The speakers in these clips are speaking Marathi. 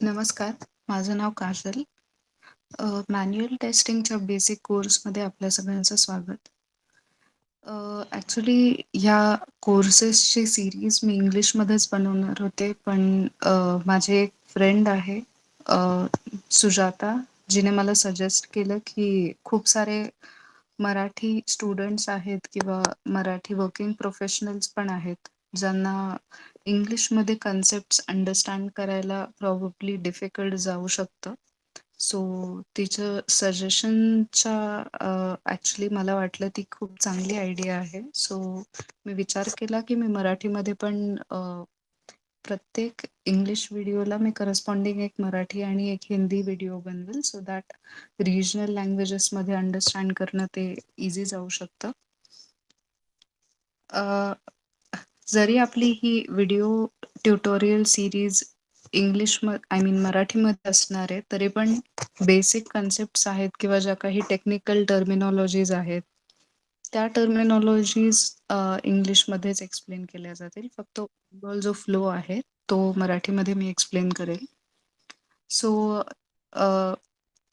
नमस्कार, माझं नाव काजल. मॅन्युअल टेस्टिंगच्या बेसिक कोर्समध्ये आपल्या सगळ्यांचं स्वागत. ॲक्चुअली ह्या कोर्सेसची सीरीज मी इंग्लिशमध्येच बनवणार होते, पण माझी एक फ्रेंड आहे अ, सुजाता, जिने मला सजेस्ट केलं, की खूप सारे मराठी स्टुडंट्स आहेत किंवा मराठी वर्किंग प्रोफेशनल्स पण आहेत, ज्यांना इंग्लिशमध्ये कन्सेप्ट्स अंडरस्टँड करायला प्रॉबॅबली डिफिकल्ट जाऊ शकतं. सो तिचं सजेशनच्या ॲक्चुअली मला वाटलं ती खूप चांगली आयडिया आहे. सो मी विचार केला, की मी मराठीमध्ये पण प्रत्येक इंग्लिश व्हिडिओला मी करस्पॉन्डिंग एक मराठी आणि एक हिंदी व्हिडिओ बनवेल, सो दॅट रिजनल लँग्वेजेसमध्ये अंडरस्टँड करणं ते ईझी जाऊ शकतं. अ, जरी आपली ही video tutorial series I mean मराठीमध्ये असणार आहे, तरी पण बेसिक कन्सेप्ट्स आहेत किंवा ज्या काही टेक्निकल टर्मिनॉलॉजीज आहेत, त्या टर्मिनॉलॉजीज इंग्लिशमध्येच एक्सप्लेन केल्या जातील. फक्त ओव्हरऑल जो फ्लो आहे, तो मराठीमध्ये मी एक्सप्लेन करेल. सो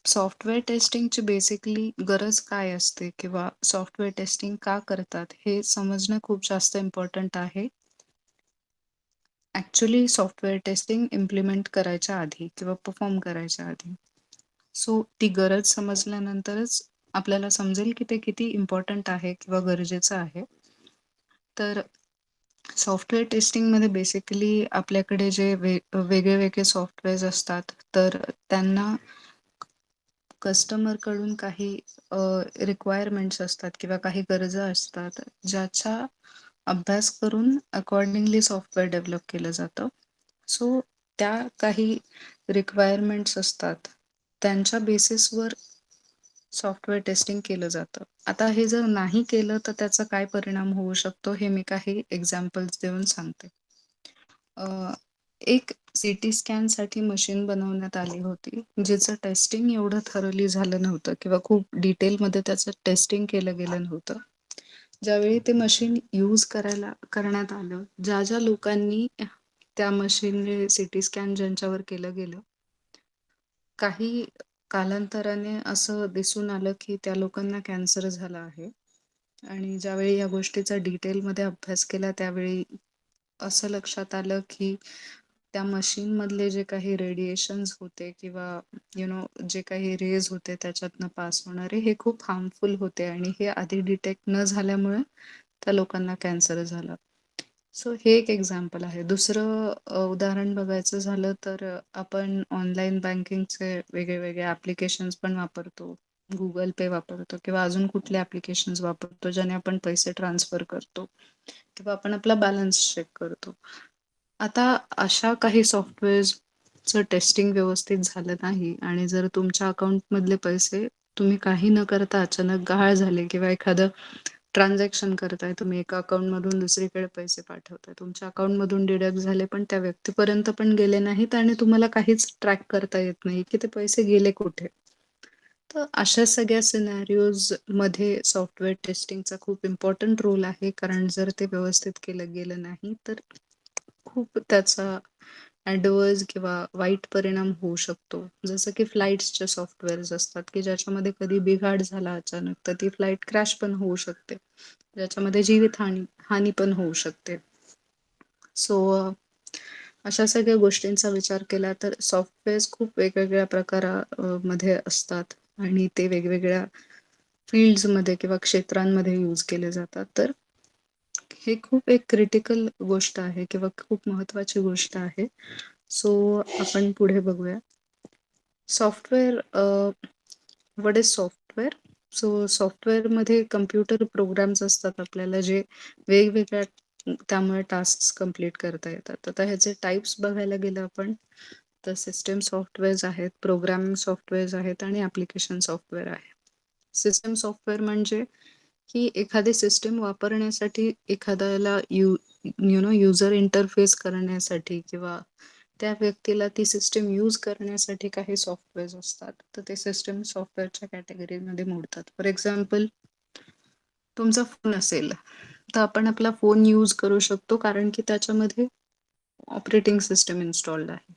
सॉफ्टवेअर टेस्टिंगची बेसिकली गरज काय असते किंवा सॉफ्टवेअर टेस्टिंग का करतात हे समजणं खूप जास्त इम्पॉर्टंट आहे. ॲक्चुअली सॉफ्टवेअर टेस्टिंग इम्प्लिमेंट करायच्या आधी किंवा परफॉर्म करायच्या आधी. सो ती गरज समजल्यानंतरच आपल्याला समजेल की ते किती इम्पॉर्टंट आहे किंवा गरजेचं आहे. तर सॉफ्टवेअर टेस्टिंगमध्ये बेसिकली आपल्याकडे जे वेगळे-वेगळे सॉफ्टवेअर्स असतात, तर त्यांना कस्टमरकडून काही रिक्वायरमेंट्स असतात किंवा काही गरजा असतात, ज्याचा अभ्यास करून अकॉर्डिंगली सॉफ्टवेअर डेव्हलप केलं जातं. सो त्या काही रिक्वायरमेंट्स असतात, त्यांच्या बेसिसवर सॉफ्टवेअर टेस्टिंग केलं जातं. आता हे जर नाही केलं, तर त्याचा काय परिणाम होऊ शकतो, हे मी काही एक्झाम्पल्स देऊन सांगते. एक सीटी स्कॅनसाठी मशीन बनवण्यात आली होती, जिचं टेस्टिंग एवढं थरोली झालं नव्हतं किंवा खूप डिटेलमध्ये त्याचं टेस्टिंग केलं गेलं नव्हतं. ज्यावेळी ते मशीन करण्यात आलं, ज्या लोकांनी त्या मशीनने सीटी स्कॅन ज्यांच्यावर केलं गेलं, काही कालांतराने असं दिसून आलं, की त्या लोकांना कॅन्सर झाला आहे आणि ज्यावेळी या गोष्टीचा डिटेलमध्ये अभ्यास केला, त्यावेळी असं लक्षात आलं, की त्या मशीनमधले जे काही रेडिएशन्स होते किंवा जे काही रेज होते त्याच्यातनं पास होणारे, हे खूप हार्मफुल होते आणि हे आधी डिटेक्ट न झाल्यामुळे त्या लोकांना कॅन्सर झाला. सो हे एक एक्झाम्पल आहे. दुसरं उदाहरण बघायचं झालं तर आपण ऑनलाईन बँकिंगचे वेगळे-वेगळे ॲप्लिकेशन्स पण वापरतो. Google Pay वापरतो किंवा अजून कुठले ॲप्लिकेशन्स वापरतो, ज्याने आपण पैसे ट्रान्सफर करतो किंवा आपण आपला बॅलन्स चेक करतो. आता अशा काही सॉफ्टवेअर्सचं टेस्टिंग व्यवस्थित झालं नाही आणि जर तुमच्या अकाउंटमधले पैसे तुम्ही काही न करता अचानक गहाळ झाले किंवा एखादं ट्रान्झॅक्शन करताय, तुम्ही एका अकाउंटमधून दुसरीकडे पैसे पाठवताय. तुमच्या अकाउंटमधून डिडक्ट झाले, पण त्या व्यक्तीपर्यंत पण गेले नाहीत आणि तुम्हाला काहीच ट्रॅक करता येत नाही, की ते पैसे गेले कुठे? तर अशा सगळ्या सिनॅरिओजमध्ये सॉफ्टवेअर टेस्टिंगचा खूप इम्पोर्टंट रोल आहे. कारण जर ते व्यवस्थित केलं गेलं नाही, तर खूप त्याचा ॲडव्हर्स किंवा वाईट परिणाम होऊ शकतो. जसं की फ्लाइट्सचे सॉफ्टवेअर्स असतात, की ज्याच्यामध्ये कधी बिघाड झाला अचानक, तर ती फ्लाइट क्रॅश पण होऊ शकते. ज्याच्यामध्ये जीवितहानी हानी पण होऊ शकते. सो अशा सगळ्या गोष्टींचा विचार केला तर सॉफ्टवेअर्स खूप वेगवेगळ्या मध्ये असतात आणि ते वेगवेगळ्या फील्ड्समध्ये किंवा क्षेत्रांमध्ये यूज केले जातात. तर हे खूप एक क्रिटिकल गोष्ट आहे किंवा खूप महत्त्वाची गोष्ट आहे. सो आपण पुढे बघूया. Software what is software? So सॉफ्टवेअरमध्ये कॉम्प्युटर प्रोग्राम्स असतात आपल्याला जे वेगवेगळ्या त्यामुळे टास्क्स कंप्लीट करता येतात. आता ह्याचे टाइप्स बघायला गेलं आपण तर सिस्टम सॉफ्टवेअर्स आहेत, प्रोग्रामिंग सॉफ्टवेअर्स आहेत आणि ॲप्लिकेशन सॉफ्टवेअर आहे. सिस्टम सॉफ्टवेअर म्हणजे की एखादी सिस्टम वापरण्यासाठी एखाद्याला युजर इंटरफेस करण्यासाठी किंवा त्या व्यक्तीला ती सिस्टम यूज करण्यासाठी काही सॉफ्टवेअर्स असतात. तर ते सिस्टम सॉफ्टवेअरच्या कॅटेगरीमध्ये मोडतात. फॉर एक्झाम्पल तुमचा फोन असेल, तर आपण आपला फोन यूज करू शकतो कारण की त्याच्यामध्ये ऑपरेटिंग सिस्टम इन्स्टॉल्ड आहे.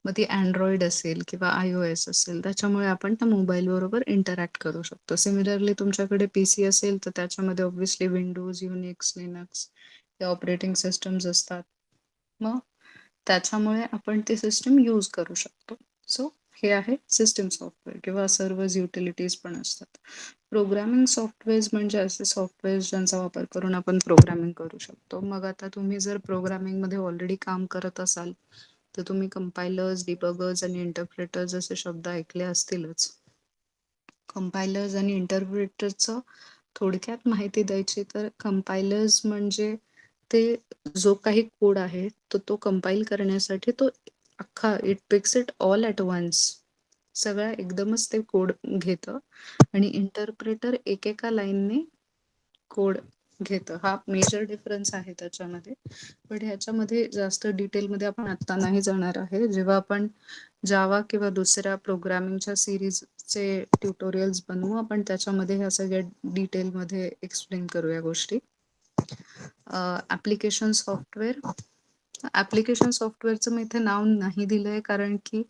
मग ती Android असेल किंवा iOS असेल, त्याच्यामुळे आपण त्या मोबाईलबरोबर इंटरॅक्ट करू शकतो. सिमिलरली तुमच्याकडे पीसी असेल, तर त्याच्यामध्ये ऑब्व्हियसली Windows, Unix, Linux या ऑपरेटिंग सिस्टम्स असतात. मग त्याच्यामुळे आपण ती सिस्टम यूज करू शकतो. सो हे आहे सिस्टम सॉफ्टवेअर किंवा सर्वच युटिलिटीज पण असतात. प्रोग्रामिंग सॉफ्टवेअर्स म्हणजे असे सॉफ्टवेअर्स ज्यांचा वापर करून आपण प्रोग्रामिंग करू शकतो. मग आता तुम्ही जर प्रोग्रामिंगमध्ये ऑलरेडी काम करत असाल, तर तुम्ही कंपायलर्स, डिबगर्स आणि इंटरप्रेटर्स असे शब्द ऐकले असतीलच. कंपायलर्स आणि इंटरप्रेटरचं थोडक्यात माहिती द्यायची तर कंपायलर्स म्हणजे ते जो काही कोड आहे, तो कंपाईल करण्यासाठी तो अख्खा it picks it all at once. सगळा एकदमच ते कोड घेतं आणि इंटरप्रेटर एकेका लाईनने कोड घेतं. हा मेजर डिफरन्स आहे त्याच्यामध्ये. पण ह्याच्यामध्ये जास्त डिटेलमध्ये आपण आत्ता नाही जाणार आहे. जेव्हा आपण जावा किंवा दुसऱ्या प्रोग्रामिंगच्या सीरीजचे ट्युटोरियल्स बनवू, आपण त्याच्यामध्ये ह्या सगळ्या डिटेलमध्ये एक्सप्लेन करू या गोष्टी. Application software. ॲप्लिकेशन सॉफ्टवेअरचं मी इथे नाव नाही दिलंय कारण की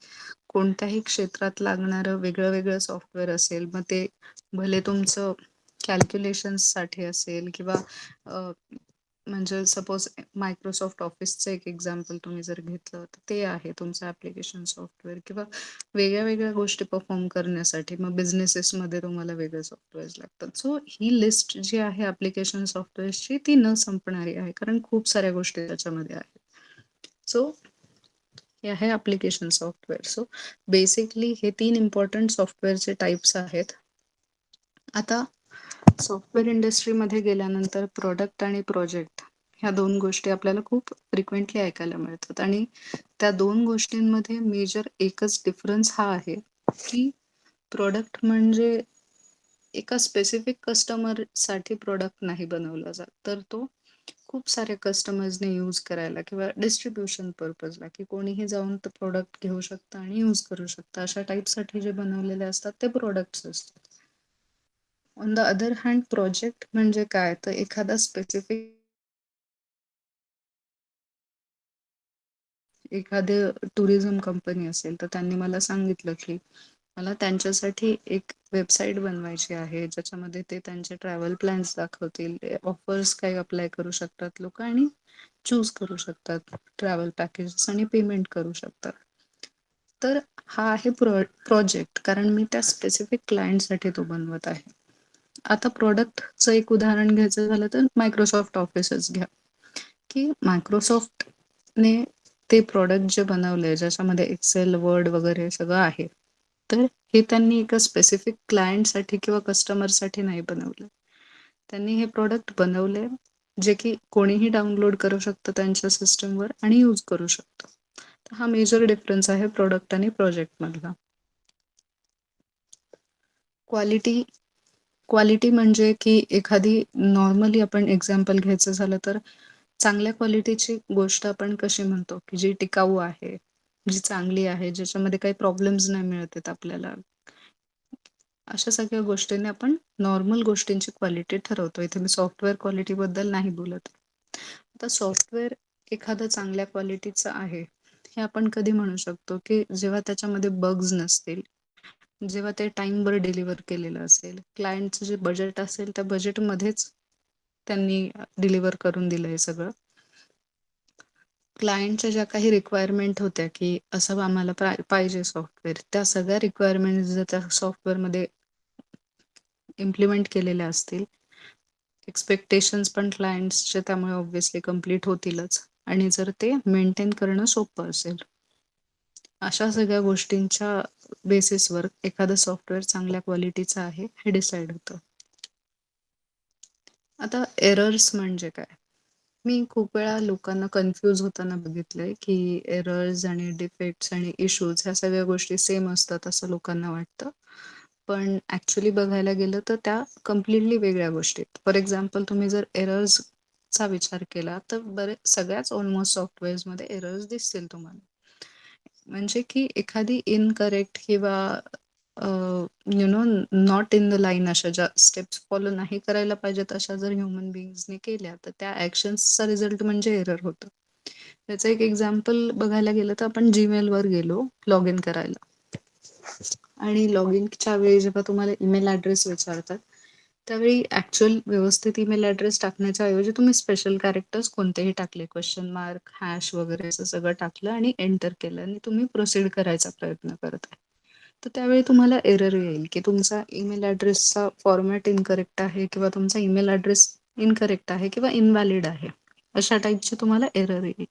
कोणत्याही क्षेत्रात लागणारं वेगळं-वेगळं सॉफ्टवेअर असेल. मग ते भले तुमचं कॅल्क्युलेशन्ससाठी असेल किंवा म्हणजे सपोज मायक्रोसॉफ्ट ऑफिसचं एक एक्झाम्पल तुम्ही जर घेतलं, तर ते आहे तुमचं ॲप्लिकेशन सॉफ्टवेअर किंवा वेगळ्या-वेगळ्या गोष्टी परफॉर्म करण्यासाठी मग बिझनेसेसमध्ये तुम्हाला वेगळे सॉफ्टवेअर्स लागतात. सो ही लिस्ट जी आहे ॲप्लिकेशन सॉफ्टवेअर्सची ती न संपणारी आहे कारण खूप साऱ्या गोष्टी त्याच्यामध्ये आहेत. सो हे आहे ॲप्लिकेशन सॉफ्टवेअर. सो बेसिकली हे 3 इम्पोर्टंट सॉफ्टवेअरचे टाइप्स आहेत. आता सॉफ्टवेअर इंडस्ट्रीमध्ये गेल्यानंतर प्रॉडक्ट आणि प्रोजेक्ट ह्या 2 गोष्टी आपल्याला खूप फ्रिक्वेंटली ऐकायला मिळतात आणि त्या 2 गोष्टींमध्ये मेजर एकच डिफरन्स हा आहे, की प्रॉडक्ट म्हणजे एका स्पेसिफिक कस्टमरसाठी प्रॉडक्ट नाही बनवला जात. तर तो खूप साऱ्या कस्टमर्सने यूज करायला किंवा डिस्ट्रिब्युशन पर्पजला, की कोणीही जाऊन ते प्रॉडक्ट घेऊ शकतं आणि यूज करू शकतं. अशा टाइपसाठी जे बनवलेले असतात ते प्रॉडक्ट्स असतात. On the other hand project म्हणजे काय? तर एखादा स्पेसिफिक एखादे टुरिझम कंपनी असेल, तर त्यांनी मला सांगितलं, की मला त्यांच्यासाठी एक वेबसाईट बनवायची आहे, ज्याच्यामध्ये ते त्यांचे ट्रॅव्हल प्लॅन्स दाखवतील. ऑफर्स काही अप्लाय करू शकतात लोकं आणि चूज करू शकतात ट्रॅव्हल पॅकेजेस आणि पेमेंट करू शकतात. तर हा आहे प्रोजेक्ट कारण मी त्या स्पेसिफिक क्लायंटसाठी तो बनवत आहे. आता प्रॉडक्टचं एक उदाहरण घ्यायचं झालं तर मायक्रोसॉफ्ट ऑफिसच घ्या, की मायक्रोसॉफ्टने ते प्रॉडक्ट जे बनवलंय ज्याच्यामध्ये एक्सेल, वर्ड वगैरे सगळं आहे. तर हे त्यांनी एका स्पेसिफिक क्लायंटसाठी किंवा कस्टमरसाठी नाही बनवलं. त्यांनी हे प्रॉडक्ट बनवले, जे की कोणीही डाउनलोड करू शकतं त्यांच्या सिस्टमवर आणि यूज करू शकतं. तर हा मेजर डिफरन्स आहे प्रॉडक्ट आणि प्रोजेक्टमधला. क्वालिटी क्वालिटी म्हणजे की एखादी नॉर्मली आपण एक्झाम्पल घ्यायचं झालं तर चांगल्या क्वालिटीची गोष्ट आपण कशी म्हणतो, की जी टिकाऊ आहे, जी चांगली आहे, ज्याच्यामध्ये काही प्रॉब्लेम्स नाही मिळत आहेत आपल्याला. अशा सगळ्या गोष्टींनी आपण नॉर्मल गोष्टींची क्वालिटी ठरवतो. इथे मी सॉफ्टवेअर क्वालिटीबद्दल नाही बोलत. आता सॉफ्टवेअर एखादं चांगल्या क्वालिटीचं आहे, हे आपण कधी म्हणू शकतो, की जेव्हा त्याच्यामध्ये बग्स नसतील, जेव्हा ते टाईमवर डिलिव्हर केलेलं असेल, क्लायंटचं जे बजेट असेल त्या बजेटमध्येच त्यांनी डिलिव्हर करून दिलं हे सगळं. क्लायंटच्या ज्या काही रिक्वायरमेंट होत्या, की असं आम्हाला पाहिजे सॉफ्टवेअर, त्या सगळ्या रिक्वायरमेंट्स जर त्या सॉफ्टवेअरमध्ये इम्प्लिमेंट केलेल्या असतील, एक्स्पेक्टेशन्स पण क्लायंट्सचे त्यामुळे ऑब्व्हियसली कंप्लीट होतीलच आणि जर ते मेंटेन करणं सोपं असेल. अशा सगळ्या गोष्टींच्या बेसिसवर एखादं सॉफ्टवेअर चांगल्या क्वालिटीचं आहे हे डिसाईड होतं. आता एरर्स म्हणजे काय? मी खूप वेळा लोकांना कन्फ्यूज होताना बघितलंय, की एरर्स आणि डिफेक्ट्स आणि इश्यूज ह्या सगळ्या गोष्टी सेम असतात असं लोकांना वाटतं. पण ॲक्चुअली बघायला गेलं तर त्या कंप्लीटली वेगळ्या गोष्टी आहेत. फॉर एक्झाम्पल तुम्ही जर एरर्सचा विचार केला तर सगळ्याच ऑलमोस्ट सॉफ्टवेअर्समध्ये एरर्स दिसतील तुम्हाला. म्हणजे की एखादी इनकरेक्ट किंवा you know not in the line अशा ज्या स्टेप्स फॉलो नाही करायला पाहिजेत अशा जर ह्युमन बीइंग्सनी केल्या, तर त्या ॲक्शन्सचा रिझल्ट म्हणजे एरर होतं. त्याचं एक एक्झाम्पल बघायला गेलं तर आपण Gmailवर गेलो लॉग इन करायला आणि लॉग इनच्या वेळी जेव्हा तुम्हाला ईमेल ॲड्रेस विचारतात, त्यावेळी ॲक्चुअल व्यवस्थित ईमेल ॲड्रेस टाकण्याच्या ऐवजी तुम्ही स्पेशल कॅरेक्टर्स कोणतेही टाकले, क्वेशन मार्क, हॅश वगैरे असं सगळं टाकलं आणि एंटर केलं आणि तुम्ही प्रोसीड करायचा प्रयत्न करत आहे. तर त्यावेळी तुम्हाला एरर येईल, की तुमचा ईमेल ॲड्रेसचा फॉर्मॅट इनकरेक्ट आहे किंवा तुमचा ईमेल ॲड्रेस इनकरेक्ट आहे किंवा इनव्हॅलिड आहे. अशा टाइपचे तुम्हाला एरर येईल.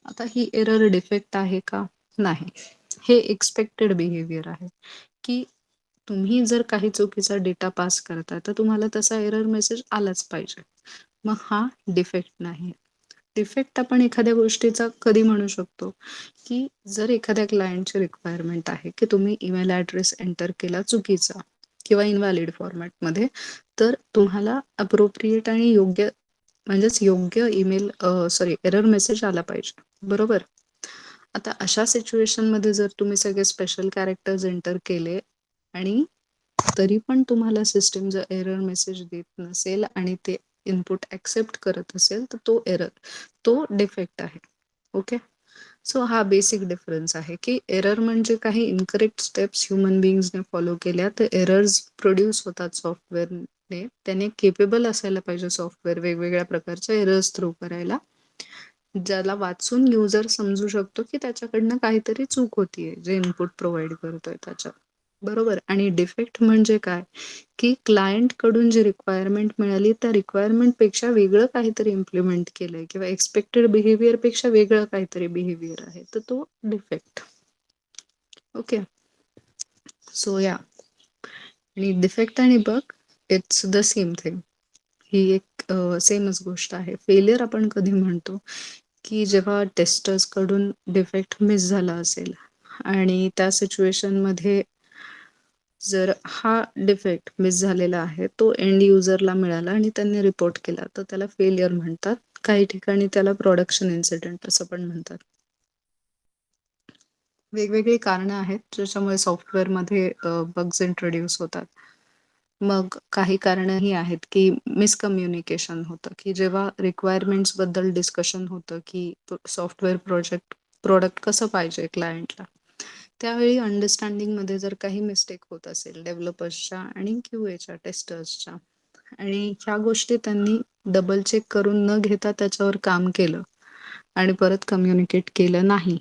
आता ही एरर डिफेक्ट आहे का? नाही. हे एक्स्पेक्टेड बिहेवियर आहे, की तुम्ही जर काही चुकीचा डेटा पास करताय, तर तुम्हाला तसा एरर मेसेज आलाच पाहिजे. मग हा डिफेक्ट नाही. डिफेक्ट आपण एखाद्या गोष्टीचा कधी म्हणू शकतो, की जर एखाद्या क्लायंटची रिक्वायरमेंट आहे, की तुम्ही ईमेल ॲड्रेस एंटर केला चुकीचा किंवा इनव्हॅलिड फॉर्मॅटमध्ये, तर तुम्हाला अप्रोप्रिएट आणि योग्य म्हणजेच योग्य एरर मेसेज आला पाहिजे. बरोबर? आता अशा सिच्युएशनमध्ये जर तुम्ही सगळे स्पेशल कॅरेक्टर्स एंटर केले आणि तरी पण तुम्हाला सिस्टम जर एरर मेसेज देत नसेल आणि ते इनपुट ॲक्सेप्ट करत असेल, तर तो डिफेक्ट आहे. ओके. सो हा बेसिक डिफरन्स आहे, की एरर म्हणजे काही इनकरेक्ट स्टेप्स ह्युमन बीइंग्सने फॉलो केल्या, तर एरर्स प्रोड्यूस होतात सॉफ्टवेअरने. त्याने केपेबल असायला पाहिजे सॉफ्टवेअर वेगवेगळ्या प्रकारच्या एरर्स थ्रो करायला. ज्याला वाचून युजर समजू शकतो, की त्याच्याकडनं काहीतरी चूक होतीये, जे इनपुट प्रोव्हाईड करतोय त्याच्यात. बरोबर? आणि डिफेक्ट म्हणजे काय? की क्लायंटकडून जी रिक्वायरमेंट मिळाली, त्या रिक्वायरमेंटपेक्षा वेगळं काहीतरी इम्प्लिमेंट केलंय किंवा एक्स्पेक्टेड बिहेवियरपेक्षा वेगळं काहीतरी बिहेवियर आहे. तर तो डिफेक्ट. ओके. सो या आणि डिफेक्ट आणि बग इट्स द सेम थिंग. ही एक सेमच गोष्ट आहे. फेलियर आपण कधी म्हणतो, की जेव्हा टेस्टर्सकडून डिफेक्ट मिस झाला असेल आणि त्या सिच्युएशनमध्ये जर हा डिफेक्ट मिस झालेला आहे, तो एंड युजरला मिळाला आणि त्यांनी रिपोर्ट केला, तर त्याला फेलियर म्हणतात. काही ठिकाणी त्याला प्रोडक्शन इन्सिडेंट असं पण म्हणतात. वेगवेगळी कारणं आहेत, ज्याच्यामुळे सॉफ्टवेअरमध्ये बग्स इंट्रोड्यूस होतात. मग काही कारणं ही आहेत, की मिसकम्युनिकेशन होतं, की जेव्हा रिक्वायरमेंट्सबद्दल डिस्कशन होतं, की सॉफ्टवेअर प्रॉडक्ट कसं पाहिजे क्लायंटला. त्यावेळी अंडरस्टँडिंगमध्ये जर काही मिस्टेक होत असेल डेव्हलपर्सच्या आणि क्यूएच्या, टेस्टर्सच्या आणि ह्या गोष्टी त्यांनी डबल चेक करून न घेता त्याच्यावर काम केलं आणि परत कम्युनिकेट केलं नाही,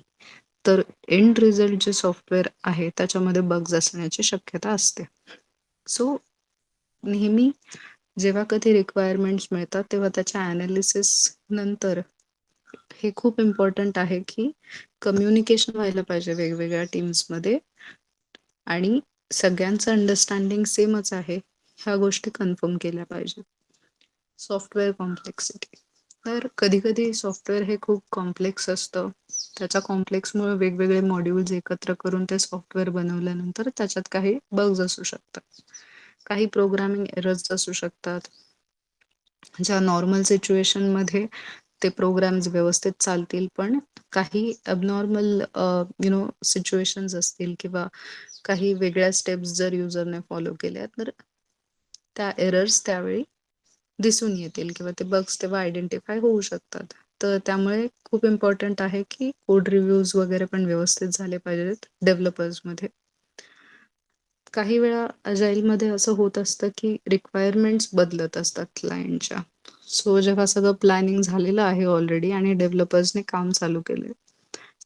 तर एंड रिझल्ट जे सॉफ्टवेअर आहे त्याच्यामध्ये बग्स असण्याची शक्यता असते. सो नेहमी जेव्हा कधी रिक्वायरमेंट्स मिळतात, तेव्हा त्याच्या ॲनालिसिस नंतर हे खूप इम्पॉर्टंट आहे, की कम्युनिकेशन व्हायला पाहिजे वेगवेगळ्या टीम्समध्ये आणि सगळ्यांचं अंडरस्टँडिंग सेमच आहे, ह्या गोष्टी कन्फर्म केल्या पाहिजेत. Software complexity. तर कधी-कधी सॉफ्टवेअर हे खूप कॉम्प्लेक्स असतं. त्याच्या कॉम्प्लेक्समुळे वेगवेगळे मॉड्यूल्स एकत्र करून ते सॉफ्टवेअर बनवल्यानंतर त्याच्यात काही बग्स असू शकतात. काही प्रोग्रामिंग एरर्स असू शकतात. ज्या नॉर्मल सिच्युएशनमध्ये ते प्रोग्राम्स व्यवस्थित चालतील, पण काही ॲबनॉर्मल सिच्युएशन्स असतील किंवा काही वेगळ्या स्टेप्स जर युजरने फॉलो केल्या, तर त्या एरर्स त्यावेळी दिसून येतील किंवा ते बग्स तेव्हा आयडेंटिफाय होऊ शकतात. तर त्यामुळे खूप इम्पॉर्टंट आहे, की कोड रिव्ह्यूज वगैरे पण व्यवस्थित झाले पाहिजेत डेव्हलपर्समध्ये. काही वेळा अजाईलमध्ये असं होत असतं, की रिक्वायरमेंट्स बदलत असतात क्लायंटच्या. सो जेव्हा सगळं प्लॅनिंग झालेलं आहे ऑलरेडी आणि डेव्हलपर्सने काम चालू केलंय,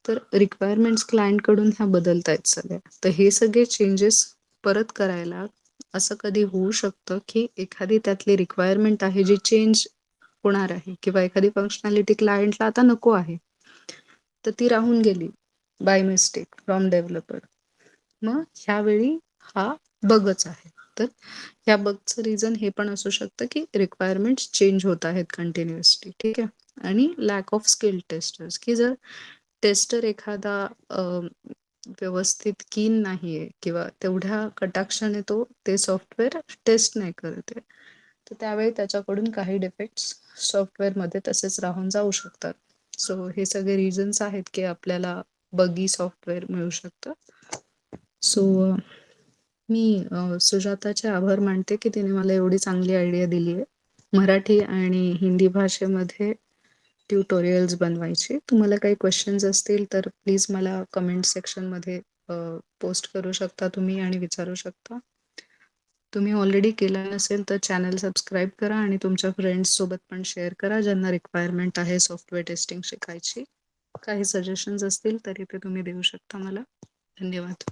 तर रिक्वायरमेंट्स क्लायंटकडून ह्या बदलतायत सगळ्या. तर हे सगळे चेंजेस परत करायला असं कधी होऊ शकतं, की एखादी त्यातली रिक्वायरमेंट आहे जी चेंज होणार आहे किंवा एखादी फंक्शनॅलिटी क्लायंटला आता नको आहे. तर ती राहून गेली बाय मिस्टेक फ्रॉम डेव्हलपर. मग ह्यावेळी हा बगच आहे. तर ह्या बगचं रिझन हे पण असू शकतं, की रिक्वायरमेंट्स चेंज होत आहेत कंटिन्युअसली. ठीक आहे. आणि लॅक ऑफ स्किल्ड टेस्टर्स, की जर टेस्टर एखादा व्यवस्थित कीन नाहीये किंवा तेवढ्या कटाक्षाने तो ते सॉफ्टवेअर टेस्ट नाही करत आहे. तर त्यावेळी त्याच्याकडून काही डिफेक्ट्स सॉफ्टवेअरमध्ये तसेच राहून जाऊ शकतात. सो हे सगळे रिझन्स आहेत, की आपल्याला बगी सॉफ्टवेअर मिळू शकतं. सो मी सुजाताचे आभार मानते, की तिने मला एवढी चांगली आयडिया दिली आहे. मराठी आणि हिंदी भाषेमध्ये ट्युटोरियल्स बनवायचे. तुम्हाला काही क्वेशन्स असतील तर प्लीज मला कमेंट सेक्शनमध्ये पोस्ट करू शकता तुम्ही आणि विचारू शकता. तुम्ही ऑलरेडी केलं नसेल तर चॅनल सबस्क्राईब करा आणि तुमच्या फ्रेंड्ससोबत पण शेअर करा ज्यांना रिक्वायरमेंट आहे सॉफ्टवेअर टेस्टिंग शिकायची. काही सजेशन्स असतील तरी ते तुम्ही देऊ शकता मला. धन्यवाद.